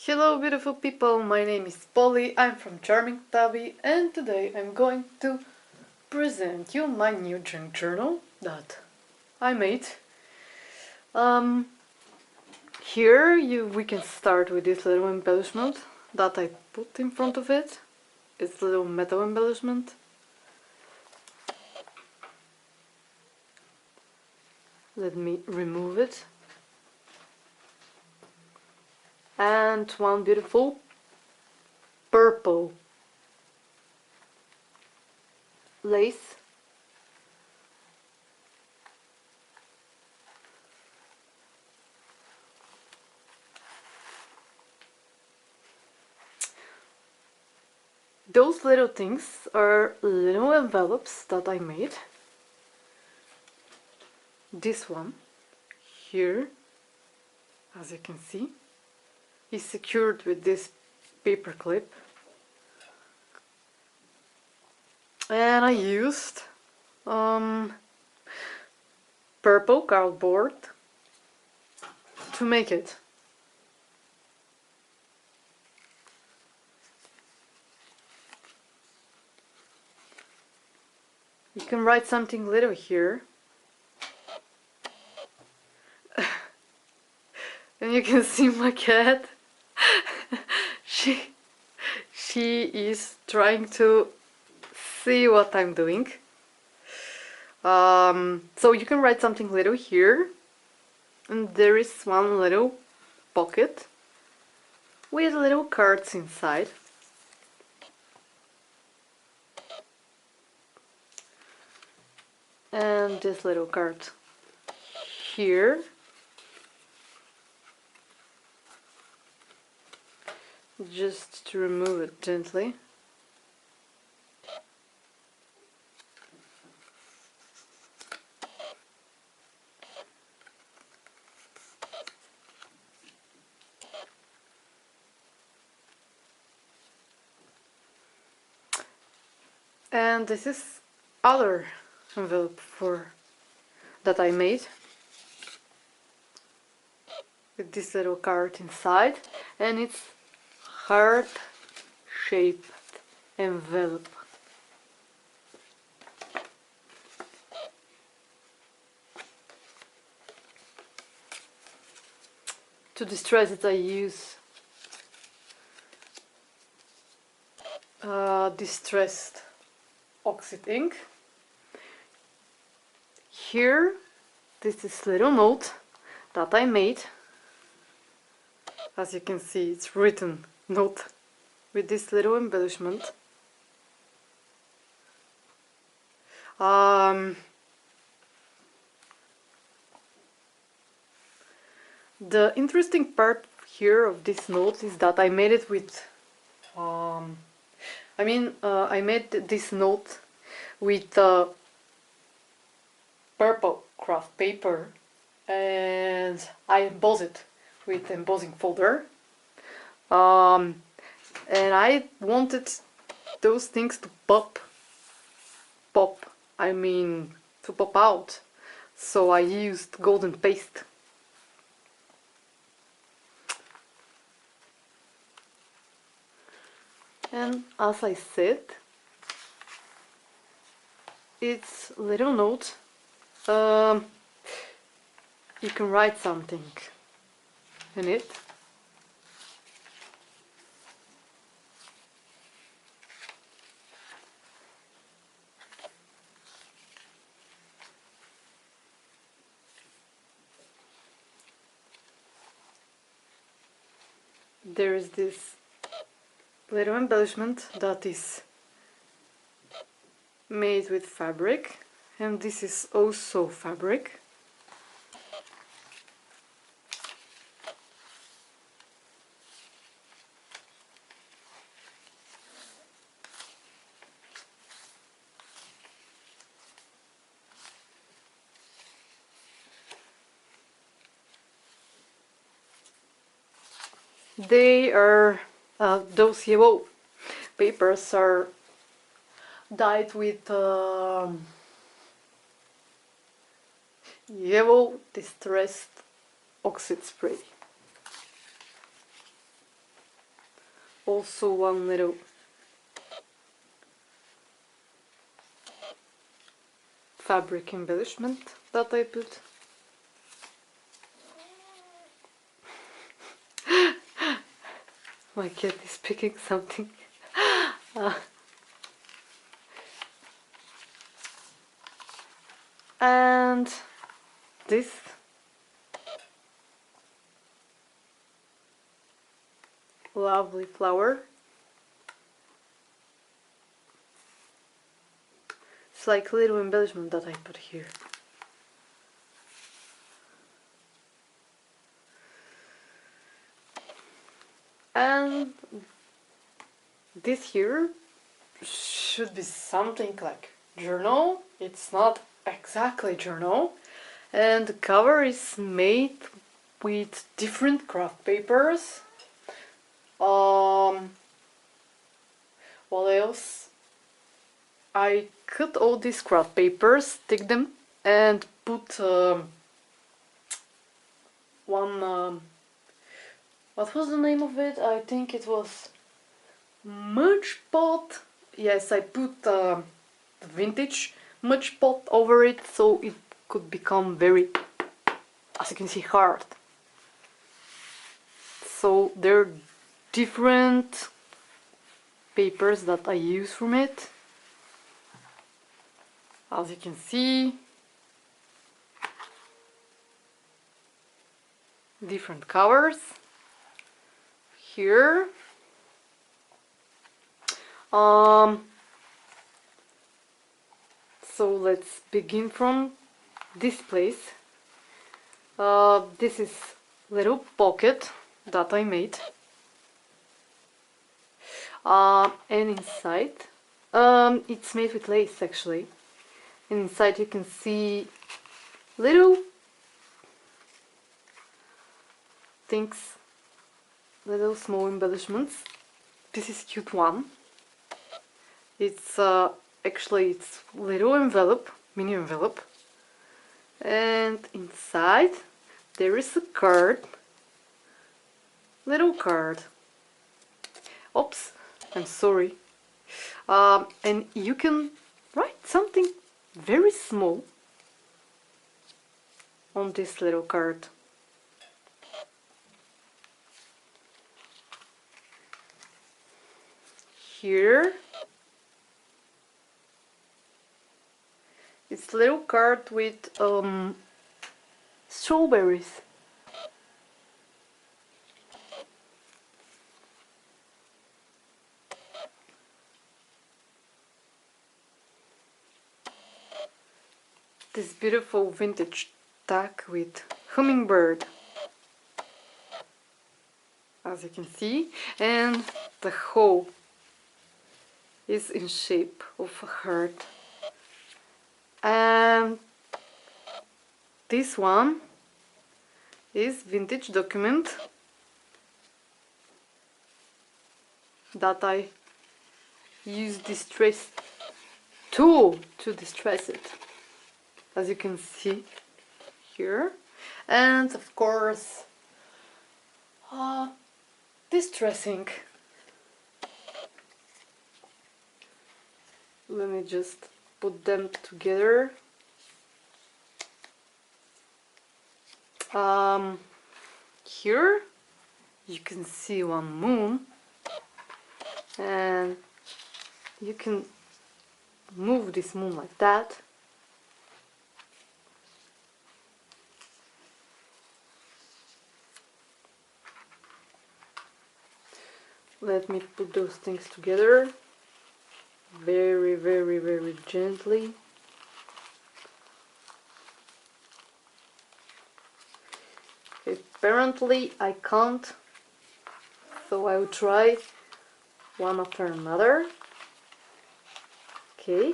Hello beautiful people, my name is Polly, I'm from Charming Tabby, and today I'm going to present you my new junk journal that I made. Here we can start with this little embellishment that I put in front of it. It's a little metal embellishment. Let me remove it. And one beautiful purple lace. Those little things are little envelopes that I made. This one here, as you can see, is secured with this paper clip, and I used purple cardboard to make it. You can write something little here. And you can see my cat. she is trying to see what I'm doing. So you can write something little here, and there is one little pocket with little cards inside. And this little card here. Just to remove it gently. And this is other envelope that I made with this little card inside, and it's heart-shaped envelope. To distress it, I use distressed oxide ink. Here, this is little note that I made. As you can see, it's written note with this little embellishment. The interesting part here of this note is that I made it with I made this note with purple craft paper, and I embossed it with embossing folder. And I wanted those things to pop out, so I used golden paste. And as I said, it's little note. You can write something in it. There is this little embellishment that is made with fabric, and this is also fabric. They are those yellow papers are dyed with yellow distressed oxide spray. also one little fabric embellishment that I put. My cat is picking something. And this lovely flower. It's like a little embellishment that I put here. And this here should be something like journal. It's not exactly journal. And the cover is made with different craft papers. What else? I cut all these craft papers, stick them, and put one. What was the name of it? I think it was Mudge Pot. Yes, I put the vintage Mudge Pot over it, so it could become very, as you can see, hard. So there are different papers that I use from it. As you can see, different colors here. So let's begin from this place. This is little pocket that I made, and inside, it's made with lace actually. And inside you can see little things, little small embellishments. This is cute one. It's actually it's little envelope, mini envelope, and inside there is a card, little card. Oops, I'm sorry. And you can write something very small on this little card. Here it's a little card with strawberries. This beautiful vintage tag with hummingbird, as you can see, and the whole is in shape of a heart. And this one is vintage document that I use distress tool to distress it, as you can see here. And of course distressing. Let me just put them together. Here you can see one moon, and you can move this moon like that. Let me put those things together very, very, very gently. Apparently I can't, so I will try one after another. Okay.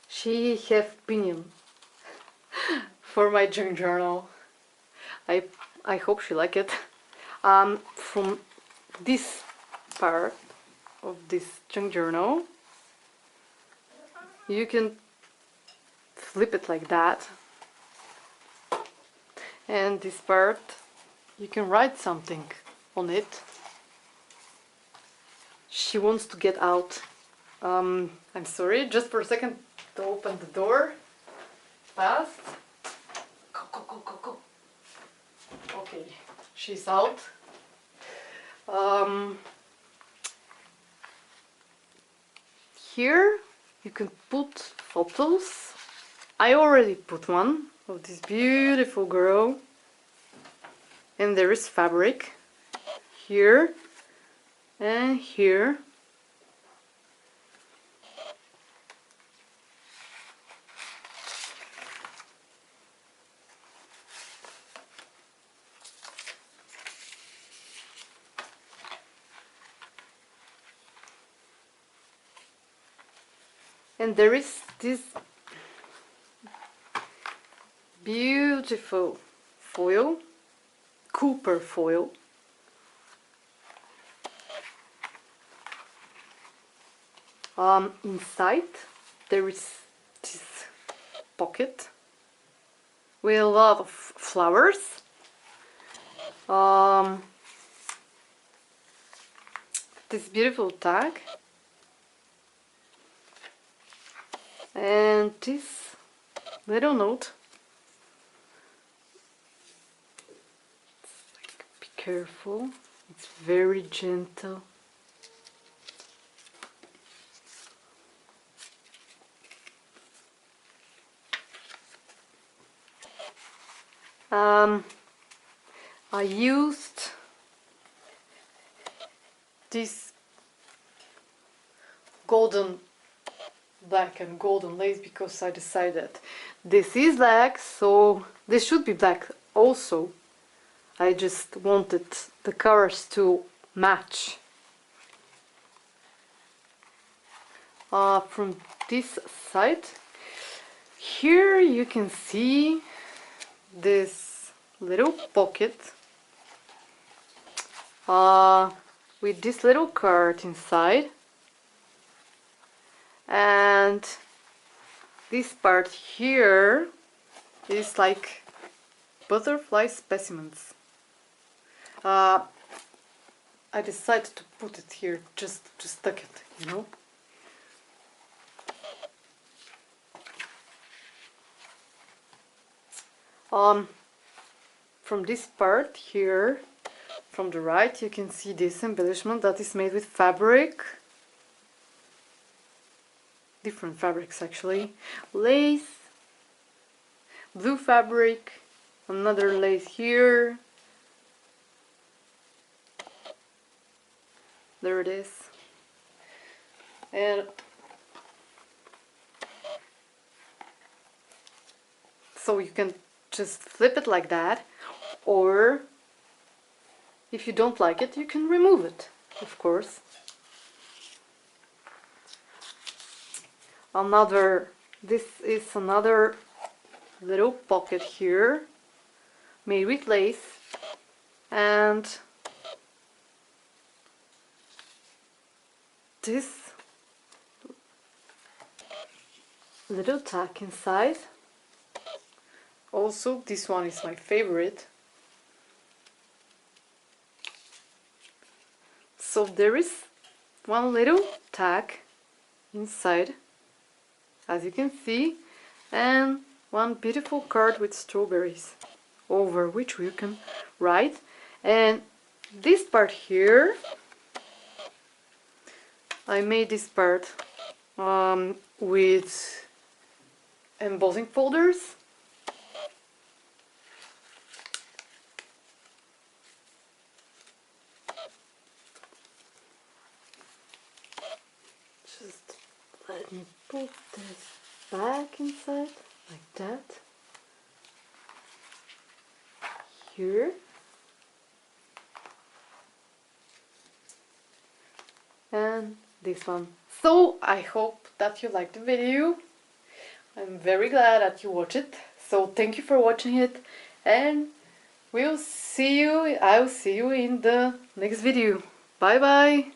She have opinion for my junk journal. I hope she like it. From this part of this junk journal, you can flip it like that, and this part you can write something on it. She wants to get out. I'm sorry, just for a second to open the door. Fast. Go, go, go, go, go. Okay, she's out. Here you can put photos. I already put one of this beautiful girl. And there is fabric here and here. And there is this beautiful foil, Cooper foil. Inside there is this pocket with a lot of flowers. This beautiful tag. And this little note. Be careful, it's very gentle. I used this golden black and golden lace because I decided this is black, so this should be black also. I just wanted the colors to match. From this side, here you can see this little pocket with this little card inside. And this part here is like butterfly specimens. I decided to put it here just to stick it, you know. From this part here, from the right, you can see this embellishment that is made with fabric. Different fabrics actually. Lace, blue fabric, another lace here. There it is. And so you can just flip it like that, or if you don't like it, you can remove it, of course. This is another little pocket here, made with lace, and this little tag inside. Also, this one is my favorite. So there is one little tag inside, as you can see, and one beautiful card with strawberries over which you can write. And this part here, I made this part with embossing folders. Just let me put this back inside like that. Here. And this one. So I hope that you liked the video. I'm very glad that you watched it. So thank you for watching it, and I'll see you in the next video. Bye bye.